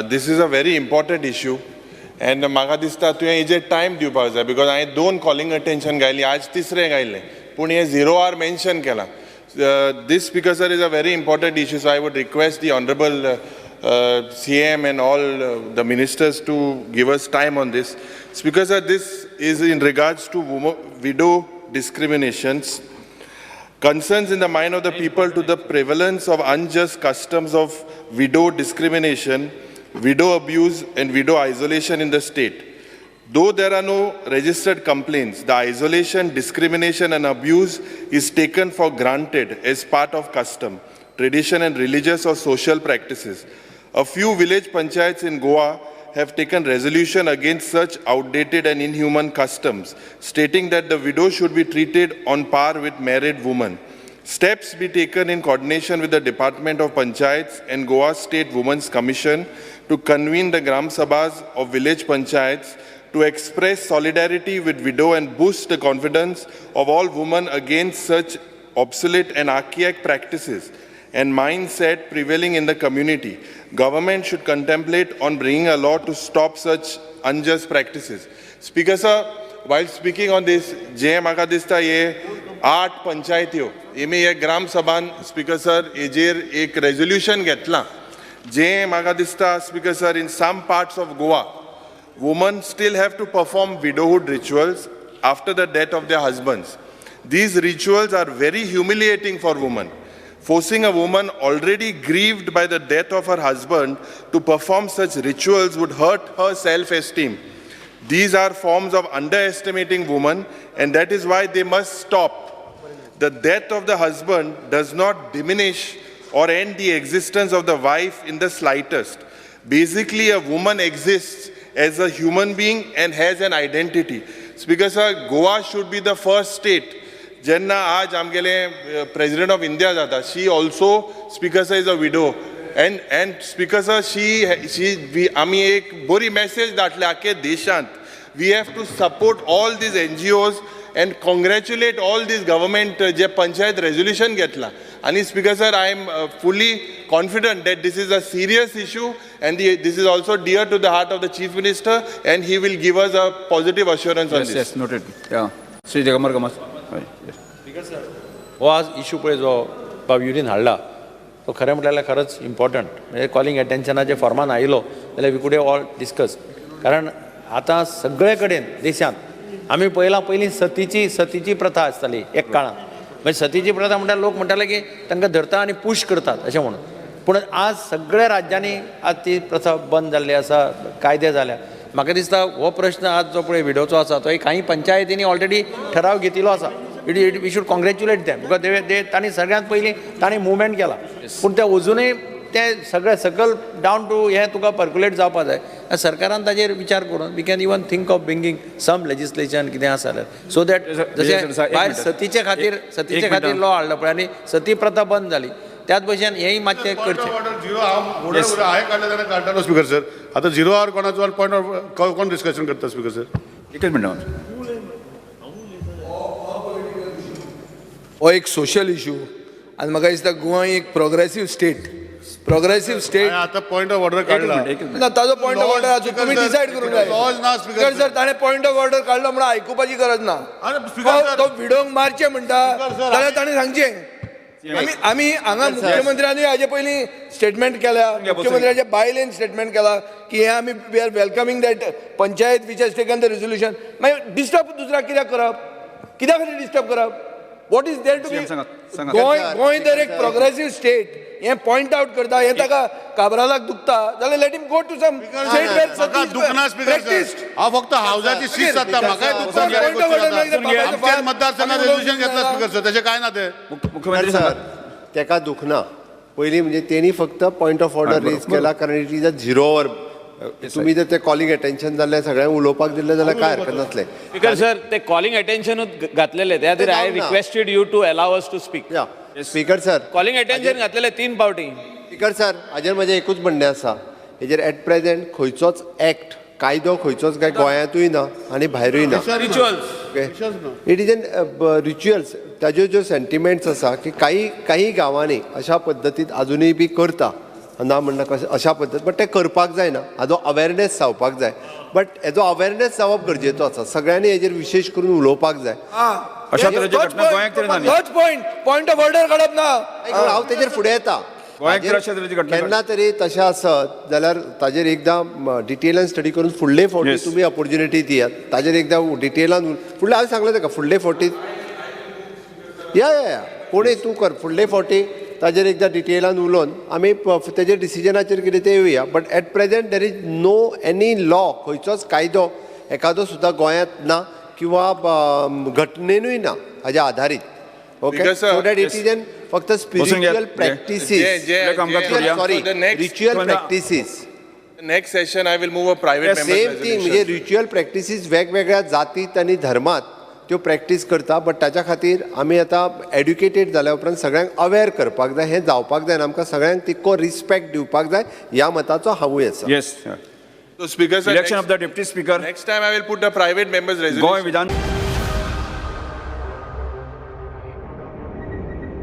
This is a very important issue. And म्हाका दिसता तुवें हेजेर टायम दिवपाक जाय, बिकॉज हांवें 2 कॉलिंग अटेंशन घायली, आज 3रें घायलें, पूण हें 0 hour मेन्शन केलां. This, Speaker sir, is a very important issue, so I would request the Honorable CM and all the ministers to give us time on this. Speaker sir, this is in regards to widow discriminations. Concerns in the mind of the people to the prevalence of unjust customs of widow discrimination, widow abuse and widow isolation in the state. Though there are no registered complaints, the isolation, discrimination and abuse is taken for granted as part of custom, tradition and religious or social practices. A few village panchayats in Goa have taken resolution against such outdated and inhuman customs, stating that the widow should be treated on par with married women. Steps be taken in coordination with the Department of Panchayats and Goa State Women's Commission to convene the Gram Sabhas of village panchayats to express solidarity with widow and boost the confidence of all women against such obsolete and archaic practices and mindset prevailing in the community. Government should contemplate on bringing a law to stop such unjust practices. Speaker sir, while speaking on this, जे म्हाका दिसता ये 8 पंचायत्यो Hemy एक ग्राम सभान speaker sir हेजेर एक resolution घेतला, जे म्हाका दिसता speaker sir in some parts of Goa women still have to perform widowhood rituals after the death of their husbands. These rituals are very humiliating for women. Forcing a woman already grieved by the death of her husband to perform such rituals would hurt her self-esteem. These are forms of underestimating women, and that is why they must stop. The death of the husband does not diminish or end the existence of the wife in the slightest. Basically, a woman exists as a human being and has an identity. Speaker sir, Goa should be the first state. Jenna aaj amgele President of India jata, she also, Speaker sir, is a widow. And Speaker sir, आमी एक बरी message धाडली आख्खे देशांत. We have to support all these NGOs and congratulate all these government जे panchayat resolution घेतला. And Speaker sir, I am fully confident that this is a serious issue and this is also dear to the heart of the Chief Minister, and he will give us a positive assurance on this. Yes, noted. Yeah. Sri Jagamar Gamas. Speaker sir, हो आज issue पळय जो बाबयुरीन हाडला तो खरें म्हटल्यार खरंच important. म्हणजे कॉलिंग अटेन्शनाच्या फॉर्मान आयलो जाल्यार वी कुड हॅव ऑल डिस्कस. कारण आतां सगळे कडेन देशांत आमी पयलीं सतीची प्रथा आसताली एक काळान. म्हणजे सतीची प्रथा म्हणल्यार लोक म्हणटाले की तांकां धरता आनी पुश करतात अशें म्हणून. पूण आज सगळ्या राज्यांनी आज ती प्रथा बंद जाल्ली आसा, कायदे जाल्या. म्हाका दिसता हो प्रश्न आज जो पळय विडोचो आसा तो कांय पंचायतींनी ऑलरेडी ठराव घेतिल्लो आसा. We should congratulate them, because तांणी सगळ्यांत पयलीं तांणी मुवमेंट केला. पूण ते अजुनूय ते सगळे सकल डावन टू हे तुका पर्क्युलेट जावपा जाय. सरकारान ताजेर विचार करून we can even think of bringing some legislation कितें आसा जाल्यार, सो दॅट जशें भायर सतीचे खातीर लॉ हाडलो पळय आनी सती प्रथा बंद जाली, त्याच भशेन हेंय मातशें करचें. स्पीकर सर, आतां 0 hour कोणाचो पॉयंट ऑफ कोण डिस्कशन करता स्पीकर सर? एकच मिनट. हो एक सोशल इशू आनी म्हाका दिसता गोवा एक प्रोग्रेसीव स्टेट आता पॉइंट ऑफ ऑर्डर काढला ना, ताजो पॉइंट ऑफ ऑर्डर आजून तुम्ही डिसायड करूंक जाय. स्पीकर सर, ताणें पॉइंट ऑफ ऑर्डर काढलो म्हणून आयकुपाची गरज ना. तो विडोवंक मारचें म्हणटा जाल्यार ताणें सांगचें. आमी हांगा मुख्यमंत्र्यानूय हाजे पयलीं स्टेटमेंट केल्या, मुख्यमंत्र्याच्या बायलेन स्टेटमेंट केला की हे आमी we are welcoming that panchayat which has taken the resolution. मागीर डिस्टर्ब दुसऱ्याक कित्याक करप? कित्या खातीर डिस्टर्ब करप? What is there to be? Goem तर एक प्रोग्रेसीव स्टेट हे पॉइंट आउट करता, हे ताका काबरालाक दुखता जाल्यार let him go to some state where म्हाका दुखना स्पीकर सर. हांव फक्त हावजाची सीट जाता, म्हाकाय दुखता. मतदारसंघात रेजोल्युशन घेतला स्पीकर सर, तशें काय ना. ते मुख्यमंत्री सर तेका दुखना पयलीं म्हणजे तेणी फक्त पॉयंट ऑफ ऑर्डर रेज केला कारण इट इज अ 0 hour. तुम्ही जर ते कॉलिंग अटेन्शन जाल्लें सगळ्यांक उलोवपाक दिल्लें जाल्यार काय हरकत नासलें. स्पीकर सर, ते कॉलिंग अटेन्शनूच घातलेले, त्या खातीर I requested you to allow us to speak. Speaker sir, calling attention घातलेले 3 फावटी. स्पीकर सर, हाजेर म्हजें एकूच म्हणणें आसा, हेजेर एट प्रेझेंट खंयचोच एक्ट कायदो खंयचोच काय गोंयांतूय ना आनी भायरूय ना. It is an rituals. ताज्यो ज्यो सेंटिमेंट्स आसा की काही गांवांनी अशा पद्दतीन अजुनूय बी करता, ना म्हणणं कशें अशा पद्दत बट तें करपाक जायना हाजो अवेरनेस जावपाक जाय बट हेजो अवेरनेस जावप गरजेचो आसा सगळ्यांनी हेजेर विशेश करून उलोवपाक जाय अशा तरेची घटना गोंयांत तरी ना न्ही. पॉइंट ऑफ ऑर्डर काडप ना हांव तेजेर फुडें येता गोंयांत तरी अशा तरेची घटना केन्ना तरी तशें आसत जाल्यार ताजेर एकदां डिटेलान स्टडी करून फुडले फावटी Yes. तुमी ऑपॉर्च्युनिटी दियात ताजेर एकदां डिटेलान फुडले हांवें सांगलें ताका फुडले फावटी या कोणूय तूं कर फुडले फावटी ताजेर एकदां डिटेलान उलोवन आमी तेजेर डिसिजनाचेर कितें ते येवया but at present there is no any law खंयचोच कायदो एकादो सुद्दां गोंयांत ना किंवा घटनेनूय ना हाज्या आधारीत okay Because, so that it is an फक्त spiritual practices sorry ritual practices next session I will move a private same thing म्हणजे रिच्युअल प्रॅक्टिसीस वेगवेगळ्या जातींत आनी धर्मांत त्यो प्रॅक्टीस करता बट ताच्या खातीर आमी आतां एड्युकेटेड जाल्या उपरांत सगळ्यांक अवेर करपाक जाय हें जावपाक जाय आनी आमकां सगळ्यांक तितको रिस्पेक्ट दिवपाक जाय ह्या मताचो हांवूय आसा yes So speaker sir, election of the deputy speaker next time I will put a private members resolution. Goa विधान